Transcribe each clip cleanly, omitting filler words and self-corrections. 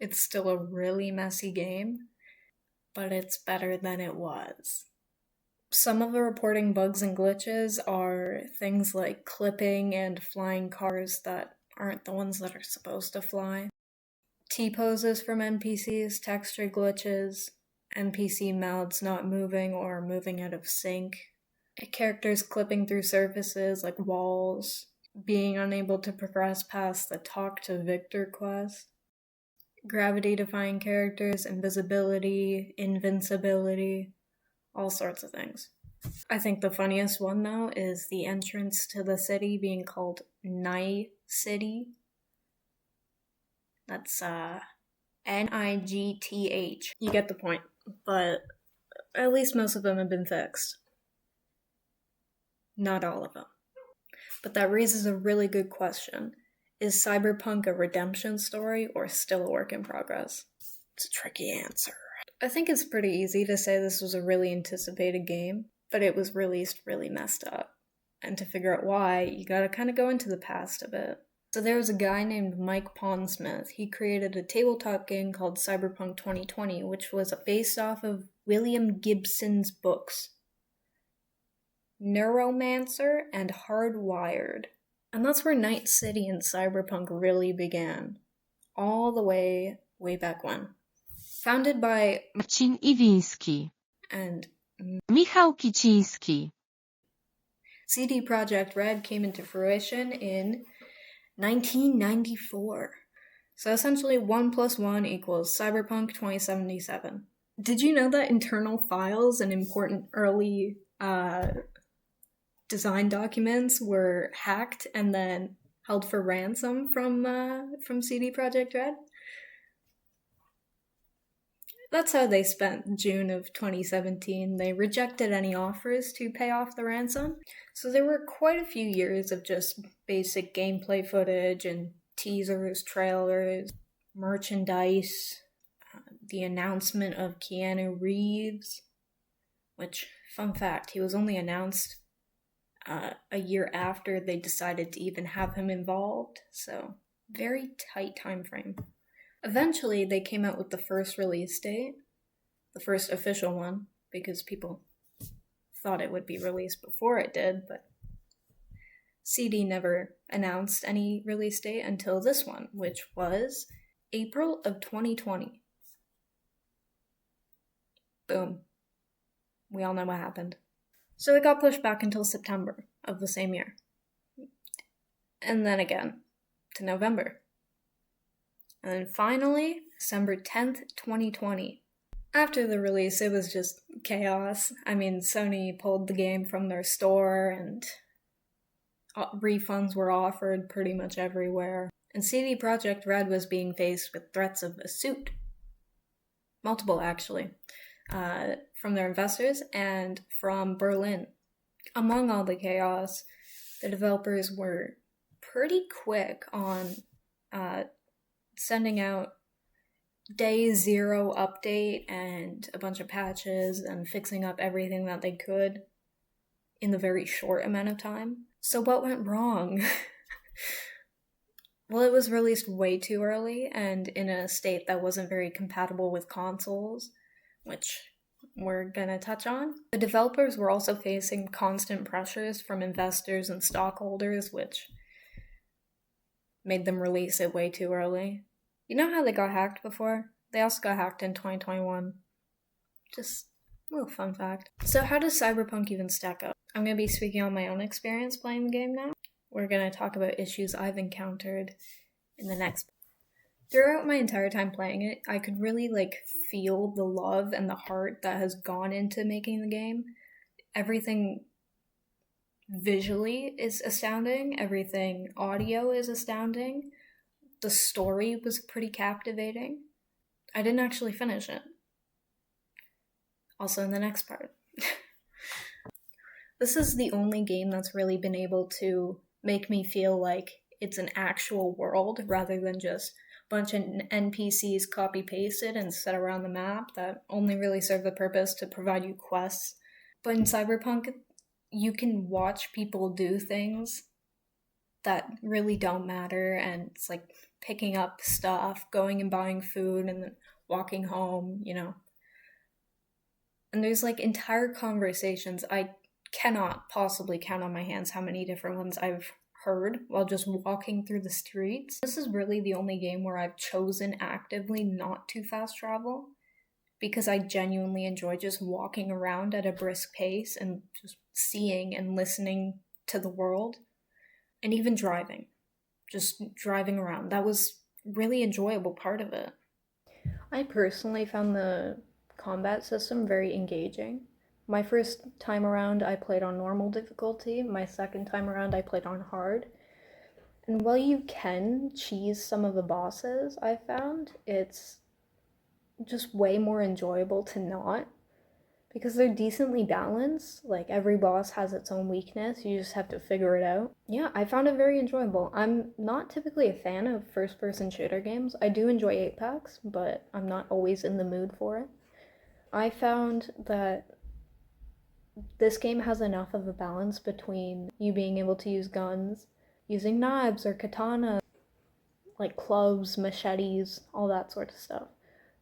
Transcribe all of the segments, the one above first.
It's still a really messy game, but it's better than it was. Some of the reporting bugs and glitches are things like clipping and flying cars that aren't the ones that are supposed to fly, T-poses from NPCs, texture glitches, NPC mouths not moving or moving out of sync, characters clipping through surfaces like walls, being unable to progress past the Talk to Victor quest, gravity-defying characters, invisibility, invincibility, all sorts of things. I think the funniest one, though, is the entrance to the city being called Night City. That's Nigth. You get the point. But at least most of them have been fixed. Not all of them. But that raises a really good question. Is Cyberpunk a redemption story or still a work in progress? It's a tricky answer. I think it's pretty easy to say this was a really anticipated game, but it was released really messed up. And to figure out why, you gotta kind of go into the past a bit. So there was a guy named Mike Pondsmith. He created a tabletop game called Cyberpunk 2020, which was based off of William Gibson's books, Neuromancer and Hardwired. And that's where Night City and Cyberpunk really began. All the way back when. Founded by Marcin Iwiński and Michał Kiciński. CD Projekt Red came into fruition in 1994. So essentially 1 + 1 equals Cyberpunk 2077. Did you know that internal files and important early design documents were hacked and then held for ransom from CD Projekt Red? That's how they spent June of 2017. They rejected any offers to pay off the ransom. So there were quite a few years of just basic gameplay footage and teasers, trailers, merchandise, the announcement of Keanu Reeves, which, fun fact, he was only announced a year after they decided to even have him involved, so very tight time frame. Eventually, they came out with the first release date, the first official one, because people thought it would be released before it did, but CD never announced any release date until this one, which was April of 2020. Boom. We all know what happened. So it got pushed back until September of the same year. And then again to November. And then finally, December 10th, 2020. After the release, it was just chaos. I mean, Sony pulled the game from their store and refunds were offered pretty much everywhere. And CD Projekt Red was being faced with threats of a suit. Multiple, actually. From their investors and from Berlin. Among all the chaos, the developers were pretty quick on sending out day 0 update and a bunch of patches and fixing up everything that they could in the very short amount of time. So what went wrong? Well, it was released way too early and in a state that wasn't very compatible with consoles, which we're gonna touch on. The developers were also facing constant pressures from investors and stockholders, which made them release it way too early. You know how they got hacked before? They also got hacked in 2021. Just a little fun fact. So how does Cyberpunk even stack up? I'm going to be speaking on my own experience playing the game now. We're going to talk about issues I've encountered in the next. Throughout my entire time playing it, I could really feel the love and the heart that has gone into making the game. Everything visually is astounding. Everything audio is astounding. The story was pretty captivating. I didn't actually finish it. Also in the next part. This is the only game that's really been able to make me feel like it's an actual world rather than just a bunch of NPCs copy-pasted and set around the map that only really serve the purpose to provide you quests. But in Cyberpunk, you can watch people do things that really don't matter, and it's like picking up stuff, going and buying food, and then walking home, And there's like entire conversations. I cannot possibly count on my hands how many different ones I've heard while just walking through the streets. This is really the only game where I've chosen actively not to fast travel because I genuinely enjoy just walking around at a brisk pace and just seeing and listening to the world, and even driving. Just driving around. That was really enjoyable part of it. I personally found the combat system very engaging. My first time around, I played on normal difficulty. My second time around, I played on hard. And while you can cheese some of the bosses, I found it's just way more enjoyable to not. Because they're decently balanced. Like, every boss has its own weakness. You just have to figure it out. Yeah, I found it very enjoyable. I'm not typically a fan of first-person shooter games. I do enjoy Apex, but I'm not always in the mood for it. I found that this game has enough of a balance between you being able to use guns, using knives or katana, like clubs, machetes, all that sort of stuff.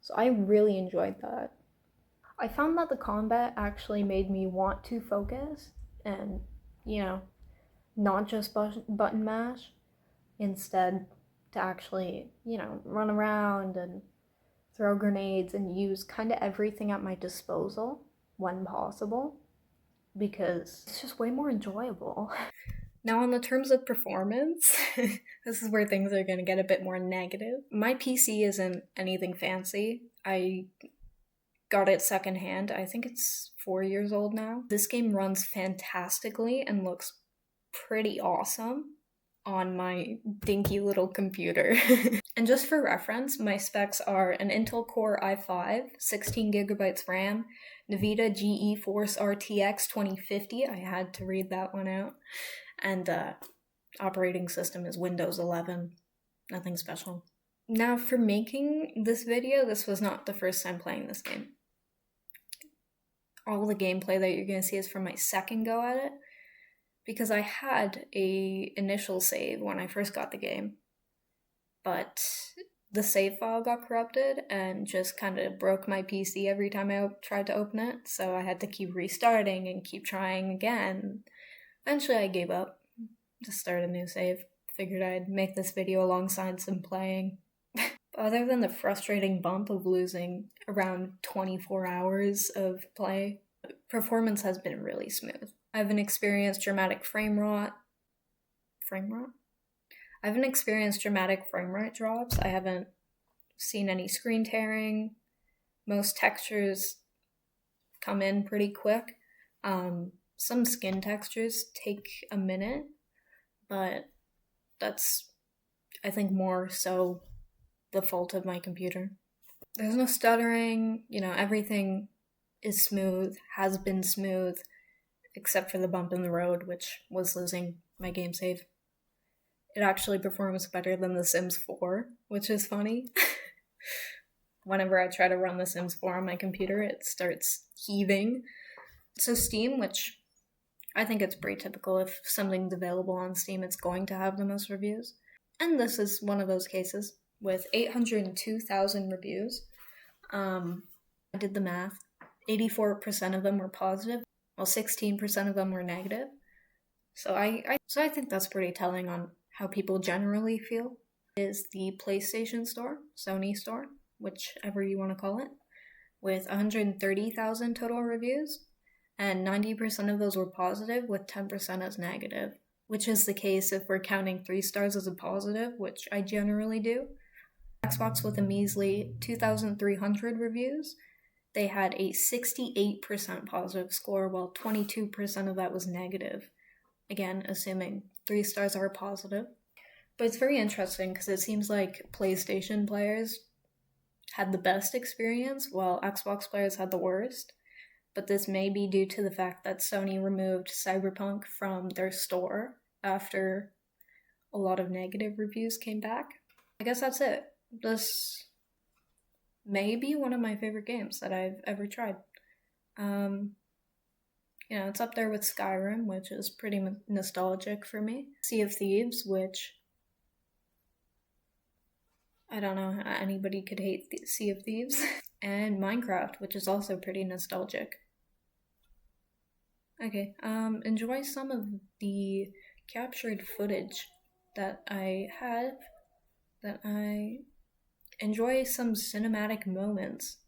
So I really enjoyed that. I found that the combat actually made me want to focus and, not just button mash, instead to actually, run around and throw grenades and use kind of everything at my disposal when possible, because it's just way more enjoyable. Now, on the terms of performance, this is where things are going to get a bit more negative. My PC isn't anything fancy. I got it secondhand. I think it's 4 years old now. This game runs fantastically and looks pretty awesome on my dinky little computer. And just for reference, my specs are an Intel Core i5, 16GB RAM, NVIDIA GeForce RTX 2050, I had to read that one out, and operating system is Windows 11, nothing special. Now, for making this video, this was not the first time playing this game. All the gameplay that you're going to see is from my second go at it, because I had a initial save when I first got the game, but the save file got corrupted and just kind of broke my PC every time I tried to open it, so I had to keep restarting and keep trying again. Eventually I gave up, just started a new save, figured I'd make this video alongside some playing. Other than the frustrating bump of losing around 24 hours of play, performance has been really smooth. I haven't experienced dramatic frame rate drops. I haven't seen any screen tearing. Most textures come in pretty quick. Some skin textures take a minute, but that's, I think, more so the fault of my computer. There's no stuttering, everything is smooth, has been smooth, except for the bump in the road, which was losing my game save. It actually performs better than The Sims 4, which is funny. Whenever I try to run The Sims 4 on my computer, it starts heaving. So Steam, which I think it's pretty typical, if something's available on Steam, it's going to have the most reviews. And this is one of those cases, with 802,000 reviews. I did the math. 84% of them were positive, while 16% of them were negative. So I think that's pretty telling on how people generally feel. It is the PlayStation Store, Sony Store, whichever you want to call it, with 130,000 total reviews, and 90% of those were positive, with 10% as negative, which is the case if we're counting 3 stars as a positive, which I generally do. Xbox, with a measly 2,300 reviews, they had a 68% positive score, while 22% of that was negative. Again, assuming 3 stars are positive. But it's very interesting because it seems like PlayStation players had the best experience, while Xbox players had the worst. But this may be due to the fact that Sony removed Cyberpunk from their store after a lot of negative reviews came back. I guess that's it. This may be one of my favorite games that I've ever tried. It's up there with Skyrim, which is pretty nostalgic for me. Sea of Thieves, which I don't know how anybody could hate Sea of Thieves. And Minecraft, which is also pretty nostalgic. Okay, enjoy some of the captured footage that I have, that I enjoy some cinematic moments